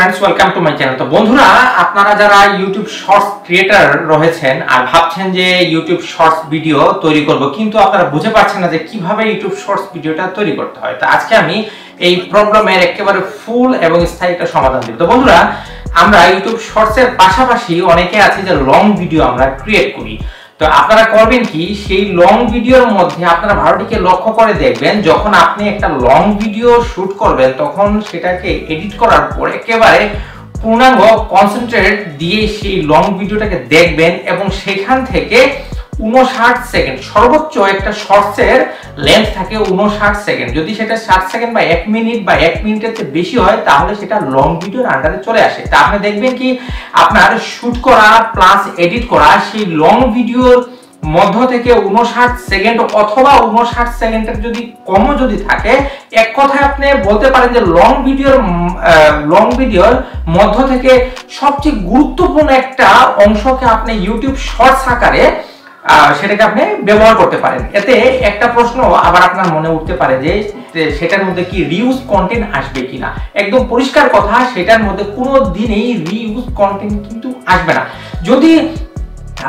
Friends welcome to my channel. तो বন্ধুরা আপনারা যারা ইউটিউব শর্টস ক্রিয়েটর রয়েছেন আর ভাবছেন যে ইউটিউব শর্টস ভিডিও তৈরি করব কিন্তু আপনারা বুঝে পাচ্ছেন না যে কিভাবে ইউটিউব শর্টস ভিডিওটা তৈরি করতে হয়। তো আজকে আমি এই প্রবলেমের একেবারে ফুল এবং স্থায়ী একটা সমাধান দেব। তো বন্ধুরা আমরা ইউটিউব শর্টস এর পাশাপাশি অনেকে আছে যে লং ভিডিও আমরা ক্রিয়েট করি। তো আপনারা করবেন কি সেই লং ভিডিওর মধ্যে আপনারা ভালোটিকে লক্ষ্য করে দেখবেন যখন আপনি একটা লং ভিডিও শুট করবেন তখন সেটাকে এডিট করার পর একেবারে পূর্ণাঙ্গ কনসেন্ট্রেট দিয়ে সেই লং ভিডিওটাকে দেখবেন এবং সেখান থেকে 59 সেকেন্ড সর্বোচ্চ একটা শর্টসের লেন্থ থাকে 59 সেকেন্ড। যদি সেটা 60 সেকেন্ড বা 1 মিনিট বা 1 মিনিটের চেয়ে বেশি হয় তাহলে সেটা লং ভিডিওর আন্ডারে চলে আসে। তা আপনি দেখবেন কি আপনার শুট করা প্লাস এডিট করা সেই লং ভিডিওর মধ্য থেকে 59 সেকেন্ড অথবা 59 সেকেন্ডের যদি কমও যদি থাকে, এক কথায় আপনি বলতে পারেন যে লং ভিডিওর মধ্য থেকে সবচেয়ে গুরুত্বপূর্ণ একটা অংশকে আপনি ইউটিউব শর্টস আকারে সেটাকে আপনি ব্যবহার করতে পারেন। এতে একটা প্রশ্ন আবার আপনার মনে উঠতে পারে যে সেটার মধ্যে কি রিউজ কন্টেন্ট আসবে কিনা। একদম পরিষ্কার কথা, সেটার মধ্যে কোনো দিনই রিউজ কন্টেন্ট কিন্তু আসবে না। যদি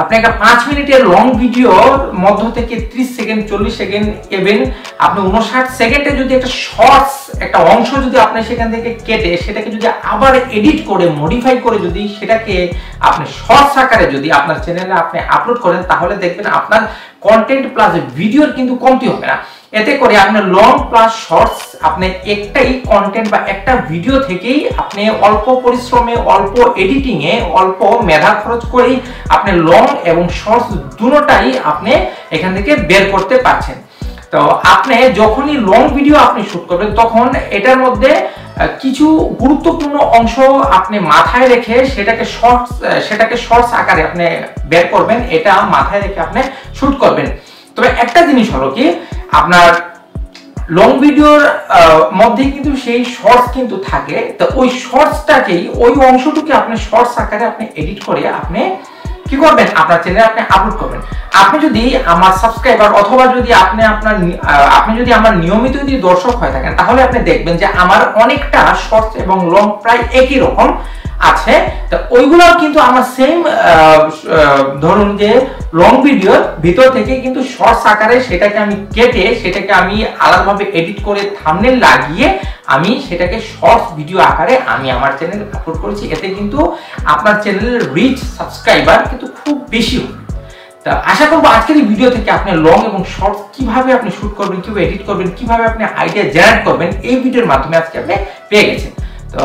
আপনি একটা 5 মিনিটের লং ভিডিওর মধ্য থেকে 30 সেকেন্ড 40 সেকেন্ড এবং আপনি 59 সেকেন্ডে যদি একটা শর্টস একটা অংশ যদি আপনি সেখান থেকে কেটে সেটাকে যদি আবার এডিট করে মডিফাই করে যদি সেটাকে আপনি শর্টস আকারে যদি আপনার চ্যানেলে আপনি আপলোড করেন তাহলে দেখবেন আপনার কন্টেন্ট প্লাস ভিডিওর কিন্তু কমতি হবে না। এতে করে আপনি লং প্লাস শর্টস আপনি একটাই কন্টেন্ট বা একটা ভিডিও থেকেই আপনি অল্প পরিশ্রমে অল্প এডিটিং এ অল্প মেধা খরচ করেই আপনি লং এবং শর্টস দুটোটাই আপনি এখান থেকে বের করতে পারছেন। তো আপনি যখনই লং ভিডিও আপনি শুট করবেন তখন এটার মধ্যে কিছু গুরুত্বপূর্ণ অংশ আপনি মাথায় রেখে সেটাকে শর্টস আকারে আপনি বের করবেন, এটা মাথায় রেখে আপনি শুট করবেন। তবে একটা জিনিস হলো কি আপনার লং ভিডিওর মধ্যে কিন্তু সেই শর্টস কিন্তু থাকে। তো ওই শর্টসটাকেই ওই অংশটুকু আপনি শর্টস আকারে আপনি এডিট করে আপনি কি করবেন আপনার চ্যানেলে আপনি আপলোড করবেন। আপনি যদি আমার সাবস্ক্রাইবার অথবা যদি আপনি যদি আমার নিয়মিত যদি দর্শক হয়ে থাকেন তাহলে আপনি দেখবেন যে আমার অনেকটা শর্টস এবং লং প্রায় একই রকম আছে। তো ওইগুলো কিন্তু আমার সেম ধরুন যে লং ভিডিওর ভিতর থেকে কিন্তু শর্টস আকারে সেটাকে আমি কেটে সেটাকে আমি আলাদাভাবে এডিট করে থাম্বনেল লাগিয়ে আমি সেটাকে শর্টস ভিডিও আকারে আমি আমার চ্যানেলে আপলোড করেছি। এতে কিন্তু আপনার চ্যানেলের রিচ সাবস্ক্রাইবার কিন্তু খুব বেশি হবে। তা আশা করবো আজকের এই ভিডিও থেকে আপনি লং এবং শর্টস কিভাবে আপনি শুট করবেন, কিভাবে এডিট করবেন, কিভাবে আপনি আইডিয়া জেনারেট করবেন এই ভিডিওর মাধ্যমে আজকে আপনি পেয়ে গেছেন। তো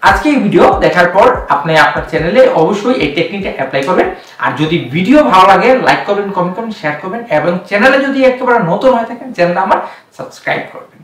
আজকে এই ভিডিও দেখার পর আপনি আপনার চ্যানেলে অবশ্যই এই টেকনিকটা অ্যাপ্লাই করবেন। আর যদি ভিডিও ভালো লাগে লাইক করবেন, কমেন্ট করবেন, শেয়ার করবেন এবং চ্যানেলে যদি একেবারে নতুন হয়ে থাকেন চ্যানেলটা আমার সাবস্ক্রাইব করবেন।